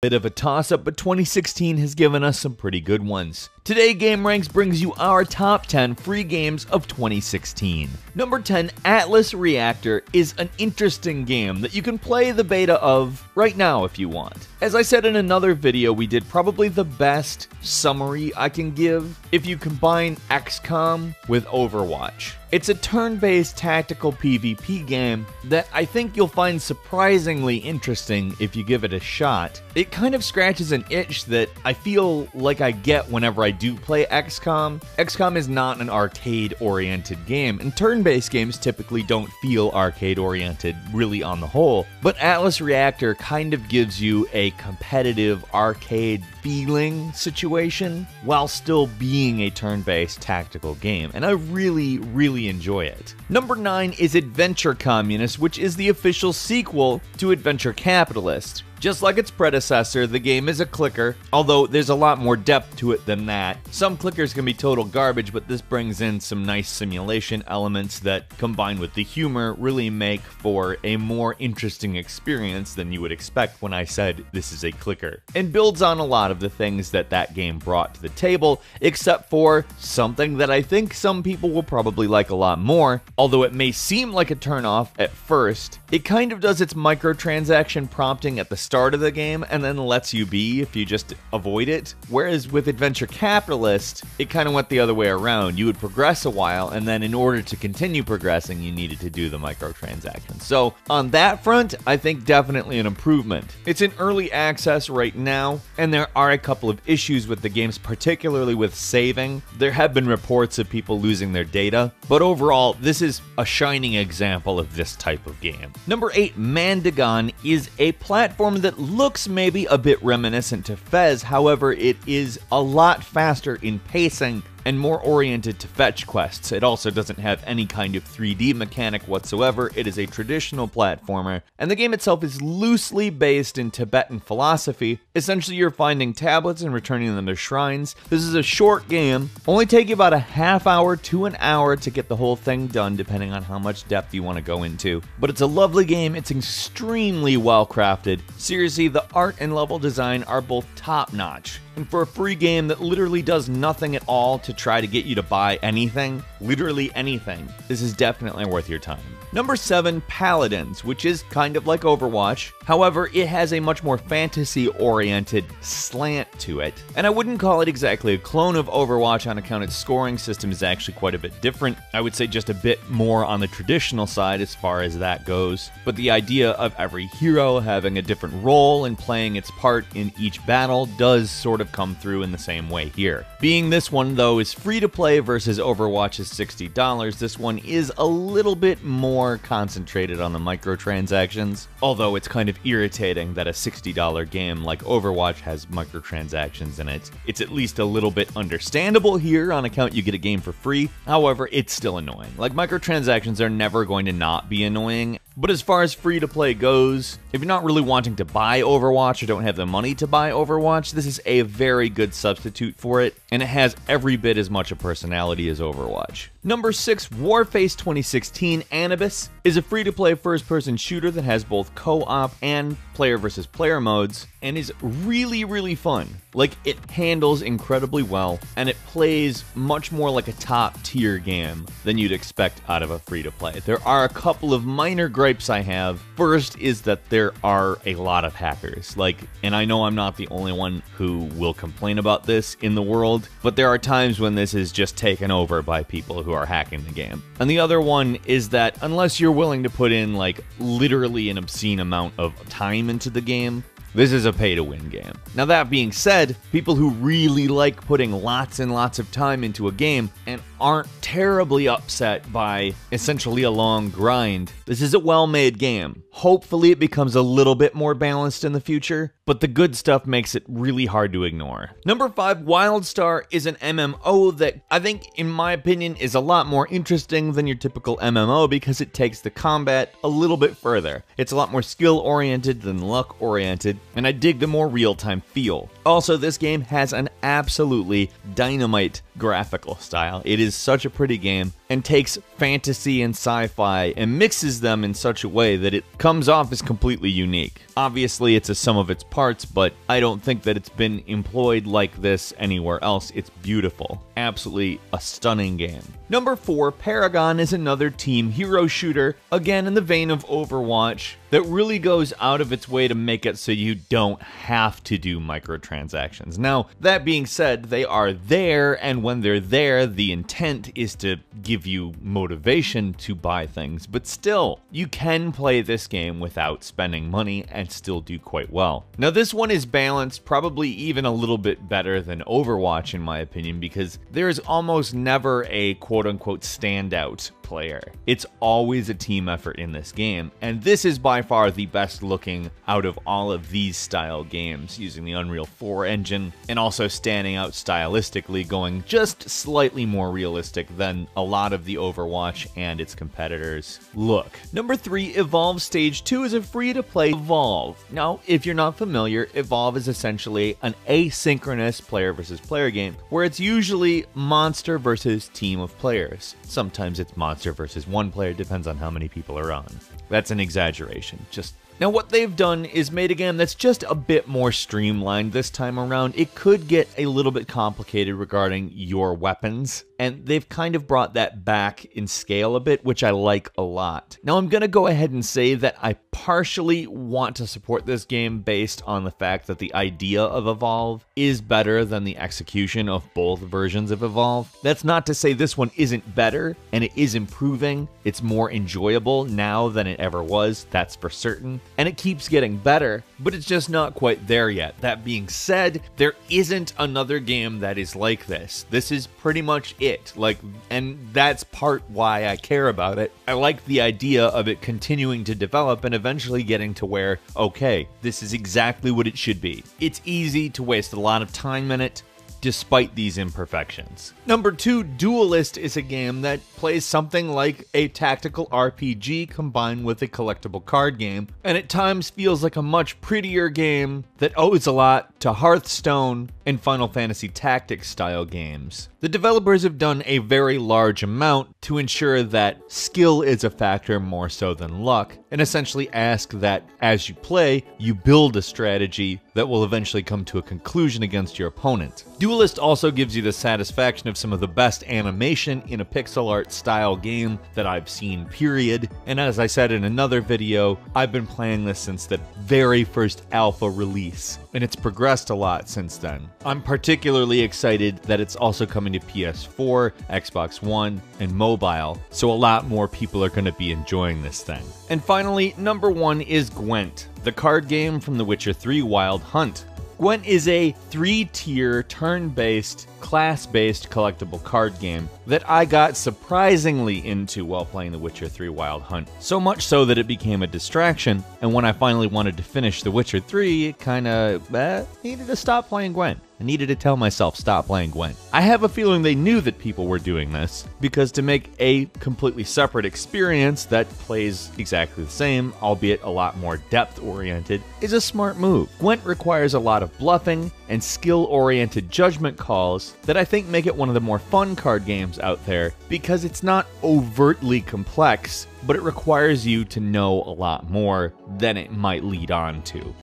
Bit of a toss-up, but 2016 has given us some pretty good ones. Today, GameRanks brings you our top 10 free games of 2016. Number 10, Atlas Reactor is an interesting game that you can play the beta of right now if you want. As I said in another video, we did probably the best summary I can give if you combine XCOM with Overwatch. It's a turn-based tactical PvP game that I think you'll find surprisingly interesting if you give it a shot. It kind of scratches an itch that I feel like I get whenever I do play XCOM. XCOM is not an arcade-oriented game, and turn-based games typically don't feel arcade-oriented really on the whole, but Atlas Reactor kind of gives you a competitive arcade feeling situation while still being a turn-based tactical game, and I really enjoy it. Number 9 is Adventure Communist, which is the official sequel to Adventure Capitalist. Just like its predecessor, the game is a clicker, although there's a lot more depth to it than that. Some clickers can be total garbage, but this brings in some nice simulation elements that, combined with the humor, really make for a more interesting experience than you would expect when I said this is a clicker. And builds on a lot of the things that that game brought to the table, except for something that I think some people will probably like a lot more. Although it may seem like a turnoff at first, it kind of does its microtransaction prompting at the start of the game and then lets you be if you just avoid it. Whereas with Adventure Capitalist, it kind of went the other way around. You would progress a while, and then in order to continue progressing, you needed to do the microtransactions. So on that front, I think definitely an improvement. It's in early access right now, and there are a couple of issues with the games, particularly with saving. There have been reports of people losing their data, but overall, this is a shining example of this type of game. Number 8, Mandagon is a platform that looks maybe a bit reminiscent to Fez, however, it is a lot faster in pacing and more oriented to fetch quests. It also doesn't have any kind of 3D mechanic whatsoever. It is a traditional platformer, and the game itself is loosely based in Tibetan philosophy. Essentially, you're finding tablets and returning them to shrines. This is a short game, only take you about a half hour to an hour to get the whole thing done, depending on how much depth you want to go into. But it's a lovely game. It's extremely well crafted. Seriously, the art and level design are both top-notch. And for a free game that literally does nothing at all to try to get you to buy anything, literally anything, this is definitely worth your time. Number 7, Paladins, which is kind of like Overwatch. However, it has a much more fantasy-oriented slant to it. And I wouldn't call it exactly a clone of Overwatch on account its scoring system is actually quite a bit different. I would say just a bit more on the traditional side as far as that goes. But the idea of every hero having a different role and playing its part in each battle does sort of come through in the same way here. Being this one, though, is free to play versus Overwatch's $60, this one is a little bit more concentrated on the microtransactions, although it's kind of irritating that a $60 game like Overwatch has microtransactions in it. It's at least a little bit understandable here on account you get a game for free, however, it's still annoying. Like, microtransactions are never going to not be annoying, but as far as free to play goes, if you're not really wanting to buy Overwatch or don't have the money to buy Overwatch, this is a very good substitute for it, and it has every bit as much a personality as Overwatch. Number 6, Warface 2016 Anubis is a free-to-play first-person shooter that has both co-op and player versus player modes, and is really fun. Like, it handles incredibly well, and it plays much more like a top-tier game than you'd expect out of a free-to-play. There are a couple of minor gripes I have. First is that there are a lot of hackers. And I know I'm not the only one who will complain about this in the world, but there are times when this is just taken over by people who are hacking the game. And the other one is that unless you're willing to put in, literally an obscene amount of time into the game, this is a pay-to-win game. Now, that being said, people who really like putting lots and lots of time into a game and aren't terribly upset by essentially a long grind, this is a well-made game. Hopefully it becomes a little bit more balanced in the future, but the good stuff makes it really hard to ignore. Number 5, WildStar is an MMO that I think, in my opinion, is a lot more interesting than your typical MMO because it takes the combat a little bit further. It's a lot more skill-oriented than luck-oriented, and I dig the more real-time feel. Also, this game has an absolutely dynamite graphical style. It is such a pretty game and takes fantasy and sci-fi and mixes them in such a way that it comes off as completely unique. Obviously, it's a sum of its parts, but I don't think that it's been employed like this anywhere else. It's beautiful. Absolutely a stunning game. Number 4, Paragon is another team hero shooter, again in the vein of Overwatch, that really goes out of its way to make it so you don't have to do microtransactions. Now, that being said, they are there, and when they're there, the intent is to give you motivation to buy things, but still, you can play this game without spending money and still do quite well. Now, this one is balanced, probably even a little bit better than Overwatch in my opinion, because there's almost never a quote-unquote standout player. It's always a team effort in this game, and this is by far the best looking out of all of these style games, using the Unreal 4 engine and also standing out stylistically, going just slightly more realistic than a lot of the Overwatch and its competitors look. Number 3, Evolve Stage 2 is a free-to-play Evolve. Now, if you're not familiar, Evolve is essentially an asynchronous player versus player game, where it's usually monster versus team of players. Sometimes it's monster versus one player, depends on how many people are on. That's an exaggeration. Now, what they've done is made a game that's just a bit more streamlined this time around. It could get a little bit complicated regarding your weapons, and they've kind of brought that back in scale a bit, which I like a lot. Now, I'm going to go ahead and say that I partially want to support this game based on the fact that the idea of Evolve is better than the execution of both versions of Evolve. That's not to say this one isn't better, and it is improving. It's more enjoyable now than it ever was, that's for certain. And it keeps getting better, but it's just not quite there yet. That being said, there isn't another game that is like this. This is pretty much it. And that's part why I care about it. I like the idea of it continuing to develop and eventually getting to where, okay, this is exactly what it should be. It's easy to waste a lot of time in it, despite these imperfections. Number 2, Duelist is a game that plays something like a tactical RPG combined with a collectible card game, and at times feels like a much prettier game that owes a lot to Hearthstone and Final Fantasy Tactics style games. The developers have done a very large amount to ensure that skill is a factor more so than luck, and essentially ask that as you play, you build a strategy that will eventually come to a conclusion against your opponent. Duelist also gives you the satisfaction of some of the best animation in a pixel art style game that I've seen, period. And as I said in another video, I've been playing this since the very first alpha release, and it's progressed a lot since then. I'm particularly excited that it's also coming to PS4, Xbox One, and mobile, so a lot more people are going to be enjoying this thing. And finally, number 1 is Gwent, the card game from The Witcher 3 Wild Hunt. Gwent is a 3-tier, turn-based, class-based collectible card game that I got surprisingly into while playing The Witcher 3 Wild Hunt. So much so that it became a distraction, and when I finally wanted to finish The Witcher 3, it kinda needed to stop playing Gwent. I needed to tell myself, stop playing Gwent. I have a feeling they knew that people were doing this, because to make a completely separate experience that plays exactly the same, albeit a lot more depth-oriented, is a smart move. Gwent requires a lot of bluffing and skill-oriented judgment calls that I think make it one of the more fun card games out there, because it's not overtly complex, but it requires you to know a lot more than it might lead on to.